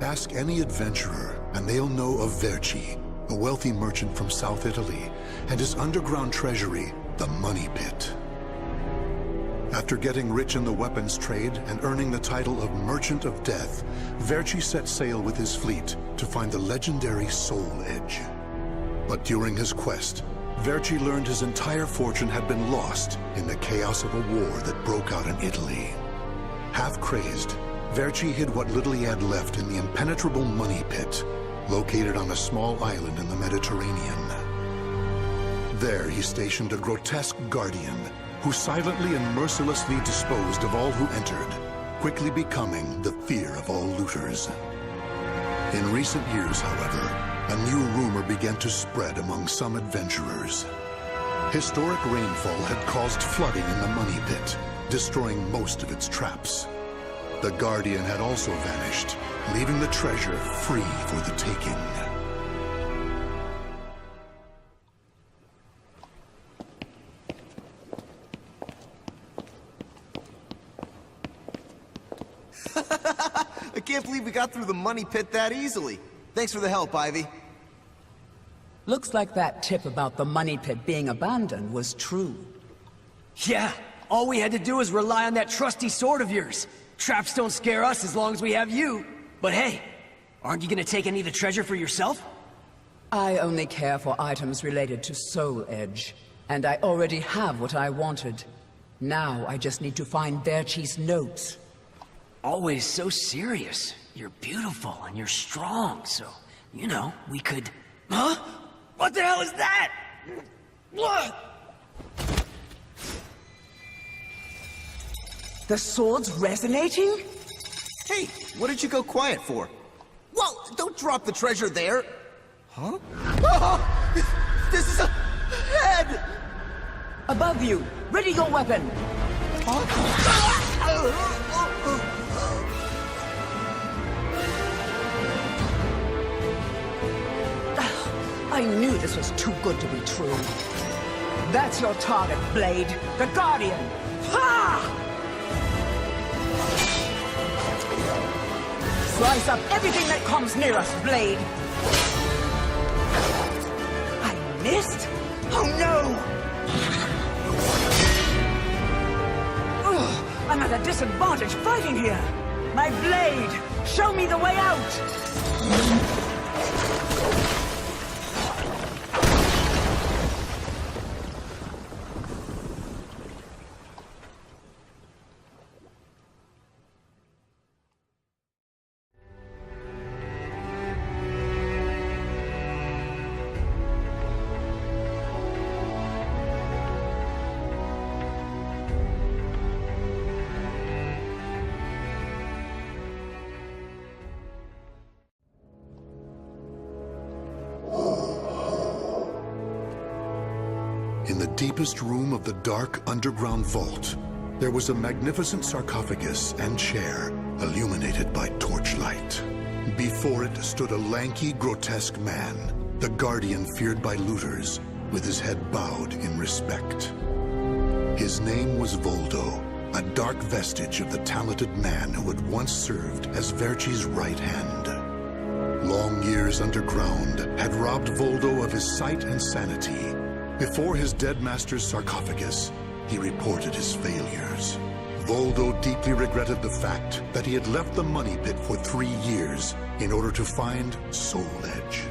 Ask any adventurer, and they'll know of Verci, a wealthy merchant from South Italy, and his underground treasury, the Money Pit. After getting rich in the weapons trade and earning the title of Merchant of Death, Verci set sail with his fleet to find the legendary Soul Edge. But during his quest, Verci learned his entire fortune had been lost in the chaos of a war that broke out in Italy. Half crazed, Verci hid what little he had left in the impenetrable Money Pit, located on a small island in the Mediterranean. There he stationed a grotesque guardian who silently and mercilessly disposed of all who entered, quickly becoming the fear of all looters. In recent years, however, a new rumor began to spread among some adventurers. Historic rainfall had caused flooding in the Money Pit, destroying most of its traps. The Guardian had also vanished, leaving the treasure free for the taking. I can't believe we got through the Money Pit that easily. Thanks for the help, Ivy. Looks like that tip about the Money Pit being abandoned was true. Yeah, all we had to do was rely on that trusty sword of yours. Traps don't scare us as long as we have you. But hey, aren't you gonna take any of the treasure for yourself? I only care for items related to Soul Edge, and I already have what I wanted. Now I just need to find Verci's notes. Always so serious. You're beautiful and you're strong, so, you know, we could... Huh? What the hell is that? What? The sword's resonating? Hey, what did you go quiet for? Well, don't drop the treasure there. Huh? Oh, this is a head! Above you! Ready your weapon! I knew this was too good to be true. That's your target, Blade. The Guardian! Ha! Slice up everything that comes near us, Blade! I missed? Oh no! Ugh, I'm at a disadvantage fighting here! My blade! Show me the way out! In the deepest room of the dark underground vault, there was a magnificent sarcophagus and chair illuminated by torchlight. Before it stood a lanky, grotesque man, the Guardian feared by looters, with his head bowed in respect. His name was Voldo, a dark vestige of the talented man who had once served as Verci's right hand. Long years underground had robbed Voldo of his sight and sanity. Before his dead master's sarcophagus, he reported his failures. Voldo deeply regretted the fact that he had left the Money Pit for 3 years in order to find Soul Edge.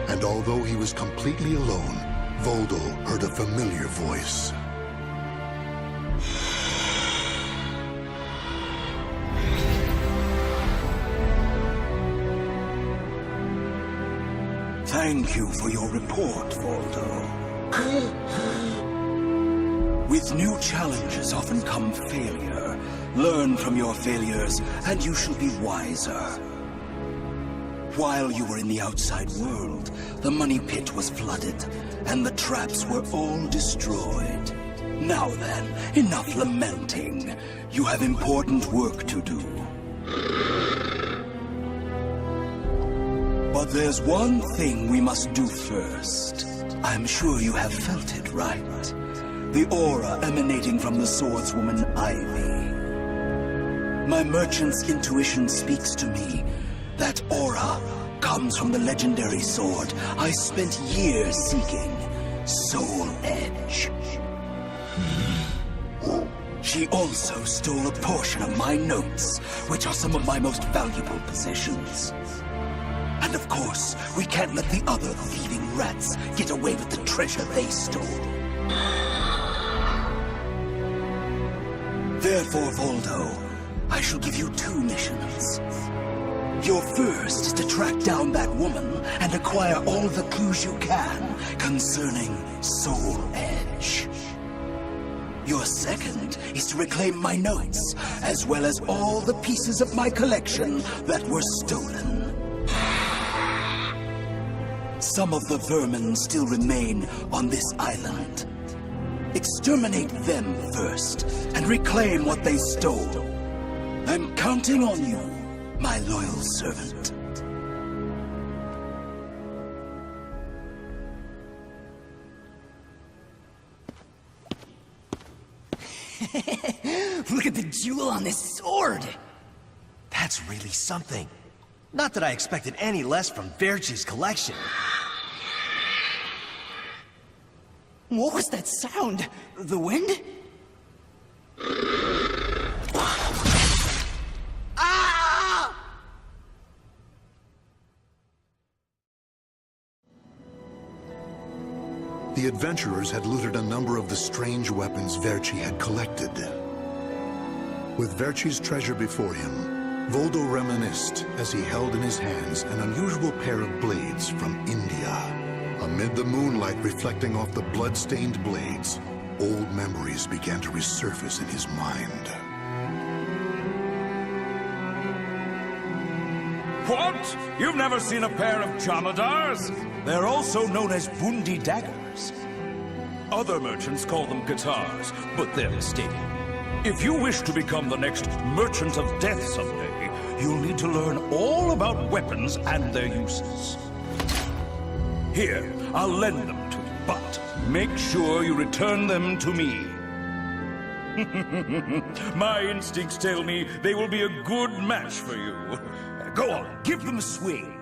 And although he was completely alone, Voldo heard a familiar voice. Thank you for your report, Voldo. With new challenges often come failure. Learn from your failures, and you shall be wiser. While you were in the outside world, the Money Pit was flooded, and the traps were all destroyed. Now then, enough lamenting. You have important work to do. But there's one thing we must do first. I'm sure you have felt it, right? The aura emanating from the swordswoman Ivy. My merchant's intuition speaks to me That aura comes from the legendary sword I spent years seeking, Soul Edge. She also stole a portion of my notes, which are some of my most valuable possessions. And of course, we can't let the other thieving rats get away with the treasure they stole. Therefore, Voldo, I shall give you 2 missions. Your first is to track down that woman and acquire all the clues you can concerning Soul Edge. Your second is to reclaim my notes, as well as all the pieces of my collection that were stolen. Some of the vermin still remain on this island. Exterminate them first, and reclaim what they stole. I'm counting on you, my loyal servant. Look at the jewel on this sword! That's really something. Not that I expected any less from Verci's collection. What was that sound? The wind? Ah! The adventurers had looted a number of the strange weapons Verci had collected. With Verci's treasure before him, Voldo reminisced as he held in his hands an unusual pair of blades from India. Amid the moonlight reflecting off the blood-stained blades, old memories began to resurface in his mind. What? You've never seen a pair of Jamadars? They're also known as Bundi daggers. Other merchants call them guitars, but they're mistaken. If you wish to become the next merchant of death someday, you'll need to learn all about weapons and their uses. Here, I'll lend them to you, but make sure you return them to me. My instincts tell me they will be a good match for you. Go on, give them a swing.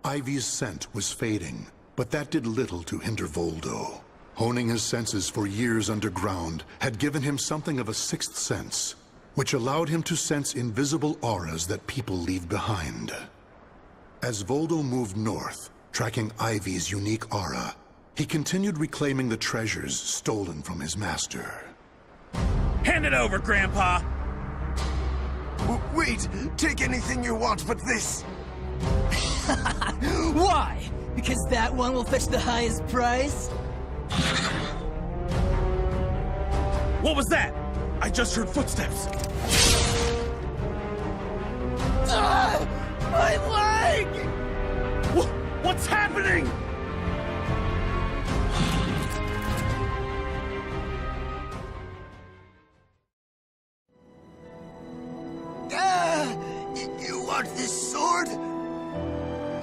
Ivy's scent was fading, but that did little to hinder Voldo. Honing his senses for years underground had given him something of a sixth sense, which allowed him to sense invisible auras that people leave behind. As Voldo moved north, tracking Ivy's unique aura, he continued reclaiming the treasures stolen from his master. Hand it over, Grandpa! Wait! Take anything you want but this! Why? Because that one will fetch the highest price? What was that? I just heard footsteps. My leg! What's happening? You want this sword?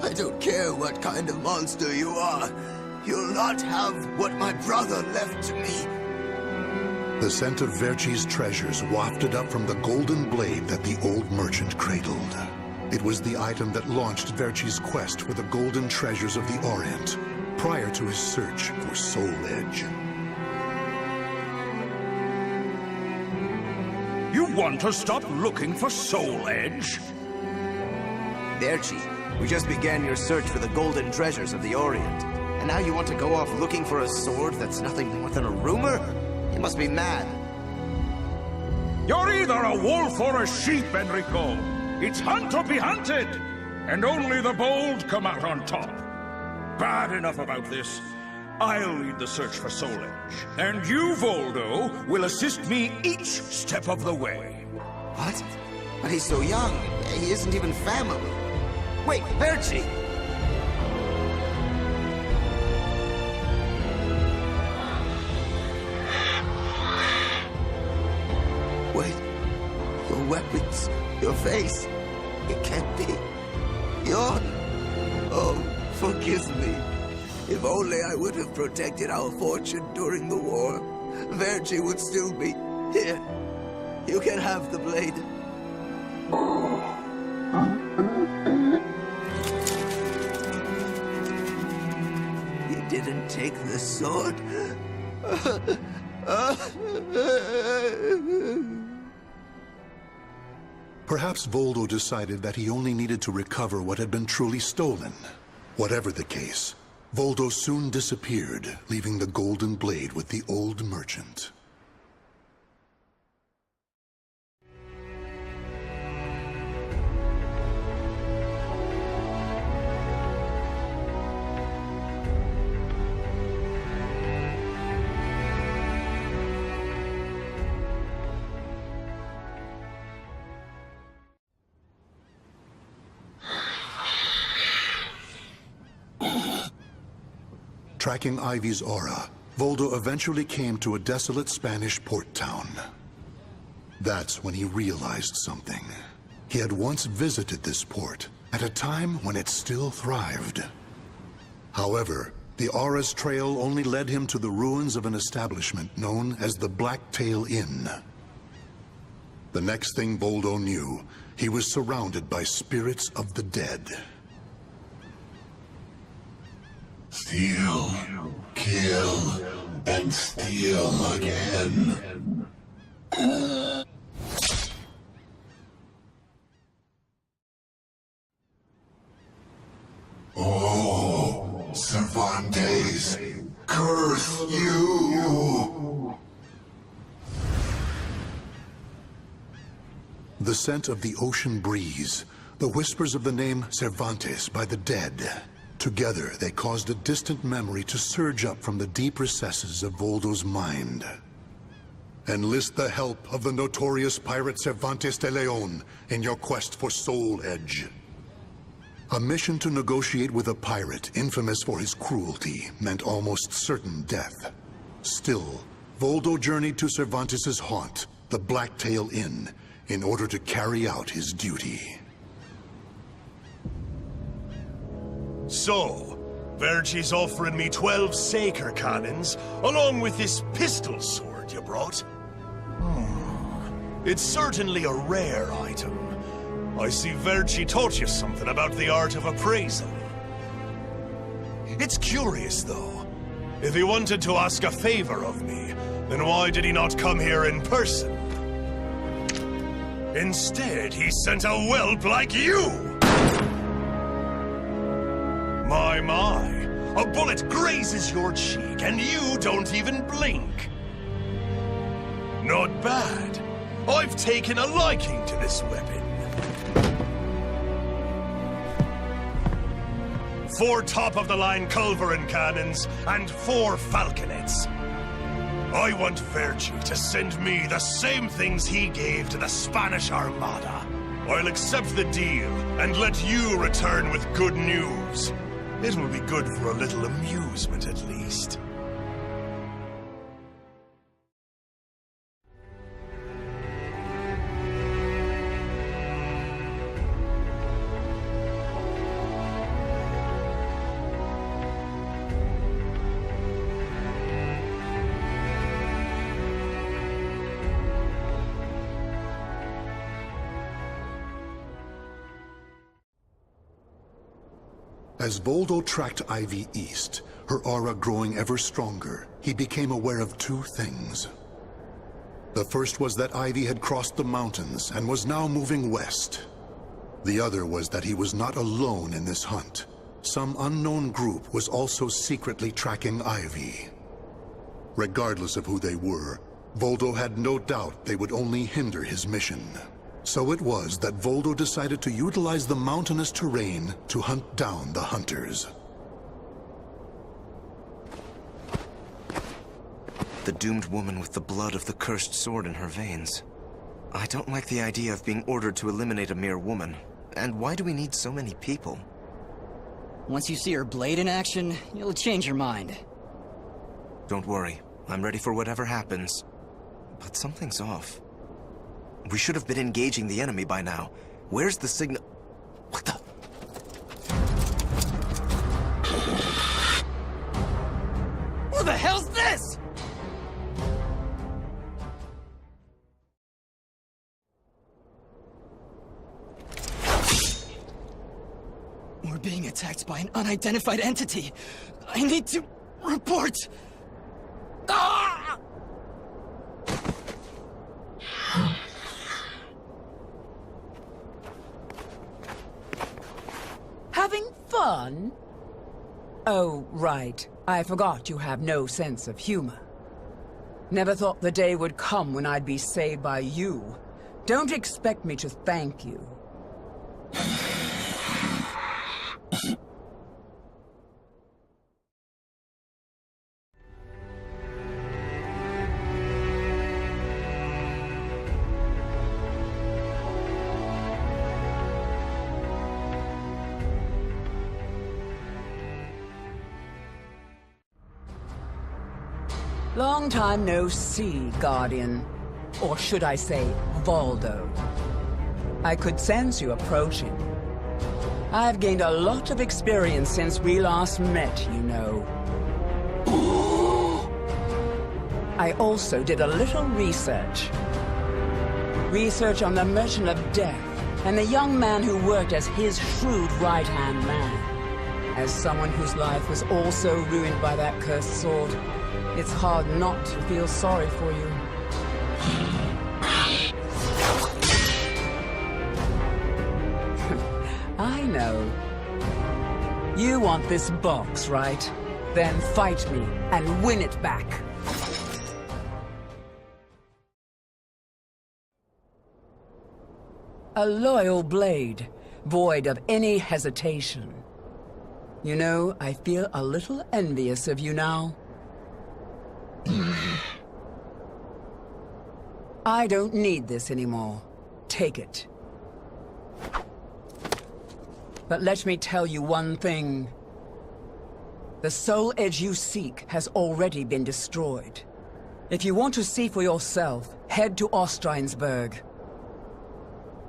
I don't care what kind of monster you are. You'll not have what my brother left to me. The scent of Verci's treasures wafted up from the golden blade that the old merchant cradled. It was the item that launched Verci's quest for the golden treasures of the Orient, prior to his search for Soul Edge. You want to stop looking for Soul Edge? Verci, we just began your search for the golden treasures of the Orient. And now you want to go off looking for a sword that's nothing more than a rumor? You must be mad. You're either a wolf or a sheep, Enrico. It's hunt or be hunted. And only the bold come out on top. Bad enough about this. I'll lead the search for Soul Edge. And you, Voldo, will assist me each step of the way. What? But he's so young. He isn't even family. Wait, Verci! Wait. Your weapons, your face. It can't be. You're... Oh, forgive me. If only I would have protected our fortune during the war, Verci would still be here. You can have the blade. You didn't take the sword? Perhaps Voldo decided that he only needed to recover what had been truly stolen. Whatever the case, Voldo soon disappeared, leaving the golden blade with the old merchant. Tracking Ivy's aura, Voldo eventually came to a desolate Spanish port town. That's when he realized something. He had once visited this port, at a time when it still thrived. However, the aura's trail only led him to the ruins of an establishment known as the Blacktail Inn. The next thing Voldo knew, he was surrounded by spirits of the dead. Steal, kill, and steal again. Oh, Cervantes, curse you! The scent of the ocean breeze, the whispers of the name Cervantes by the dead. Together, they caused a distant memory to surge up from the deep recesses of Voldo's mind. Enlist the help of the notorious pirate Cervantes de Leon in your quest for Soul Edge. A mission to negotiate with a pirate infamous for his cruelty meant almost certain death. Still, Voldo journeyed to Cervantes' haunt, the Blacktail Inn, in order to carry out his duty. So, Verci's offering me 12 Saker cannons, along with this pistol sword you brought. It's certainly a rare item. I see Verci taught you something about the art of appraisal. It's curious, though. If he wanted to ask a favor of me, then why did he not come here in person? Instead, he sent a whelp like you! My, a bullet grazes your cheek and you don't even blink. Not bad. I've taken a liking to this weapon. 4 top-of-the-line culverin cannons and 4 falconets. I want Verci to send me the same things he gave to the Spanish Armada. I'll accept the deal and let you return with good news. It will be good for a little amusement, at least. As Voldo tracked Ivy east, her aura growing ever stronger, he became aware of 2 things. The first was that Ivy had crossed the mountains and was now moving west. The other was that he was not alone in this hunt. Some unknown group was also secretly tracking Ivy. Regardless of who they were, Voldo had no doubt they would only hinder his mission. So it was that Voldo decided to utilize the mountainous terrain to hunt down the hunters. The doomed woman with the blood of the cursed sword in her veins. I don't like the idea of being ordered to eliminate a mere woman. And why do we need so many people? Once you see her blade in action, you'll change your mind. Don't worry. I'm ready for whatever happens. But something's off. We should have been engaging the enemy by now. Where's the signal? What the? Who the hell's this? We're being attacked by an unidentified entity. I need to report. Ah! Having fun? Oh, right. I forgot you have no sense of humor. Never thought the day would come when I'd be saved by you. Don't expect me to thank you. Long time no see, Guardian. Or should I say, Voldo. I could sense you approaching. I've gained a lot of experience since we last met, you know. I also did a little research. Research on the Merchant of Death, and the young man who worked as his shrewd right-hand man. As someone whose life was also ruined by that cursed sword, it's hard not to feel sorry for you. I know. You want this box, right? Then fight me and win it back. A loyal blade, void of any hesitation. You know, I feel a little envious of you now. I don't need this anymore. Take it. But let me tell you one thing. The soul edge you seek has already been destroyed. If you want to see for yourself, head to Ostrheinsburg.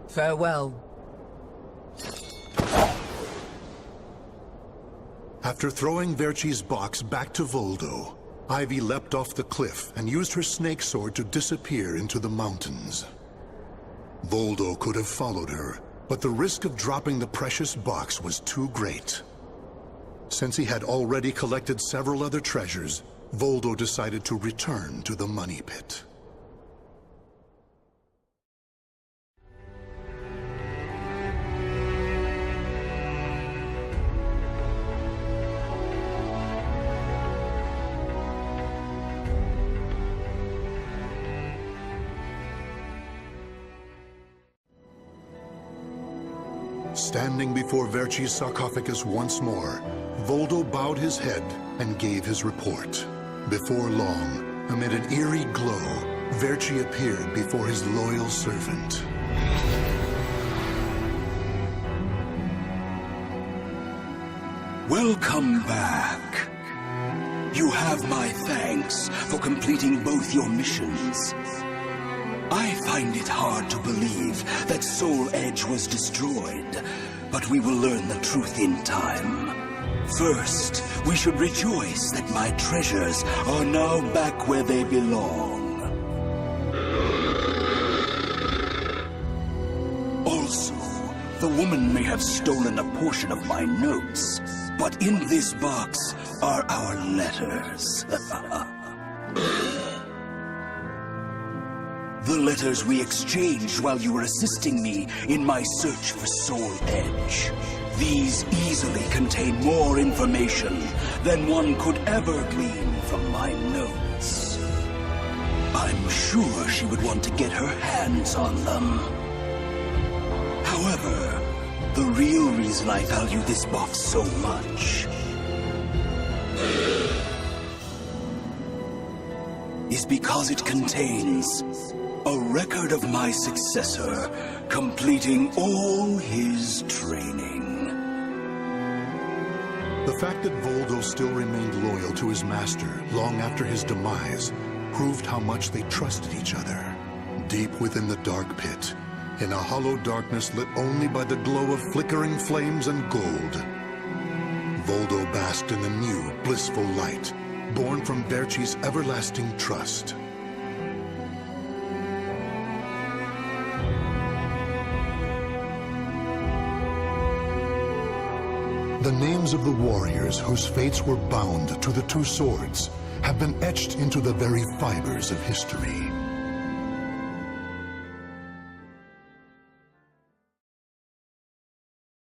Farewell. After throwing Verci's box back to Voldo, Ivy leapt off the cliff and used her snake sword to disappear into the mountains. Voldo could have followed her, but the risk of dropping the precious box was too great. Since he had already collected several other treasures, Voldo decided to return to the money pit. Standing before Verci's sarcophagus once more, Voldo bowed his head and gave his report. Before long, amid an eerie glow, Verci appeared before his loyal servant. Welcome back. You have my thanks for completing both your missions. I find it hard to believe that Soul Edge was destroyed, but we will learn the truth in time. First, we should rejoice that my treasures are now back where they belong. Also, the woman may have stolen a portion of my notes, but in this box are our letters. The letters we exchanged while you were assisting me in my search for Soul Edge. These easily contain more information than one could ever glean from my notes. I'm sure she would want to get her hands on them. However, the real reason I value this box so much is because it contains a record of my successor completing all his training. The fact that Voldo still remained loyal to his master long after his demise proved how much they trusted each other. Deep within the dark pit, in a hollow darkness lit only by the glow of flickering flames and gold, Voldo basked in the new, blissful light, born from Verci's everlasting trust. The names of the warriors whose fates were bound to the two swords have been etched into the very fibers of history.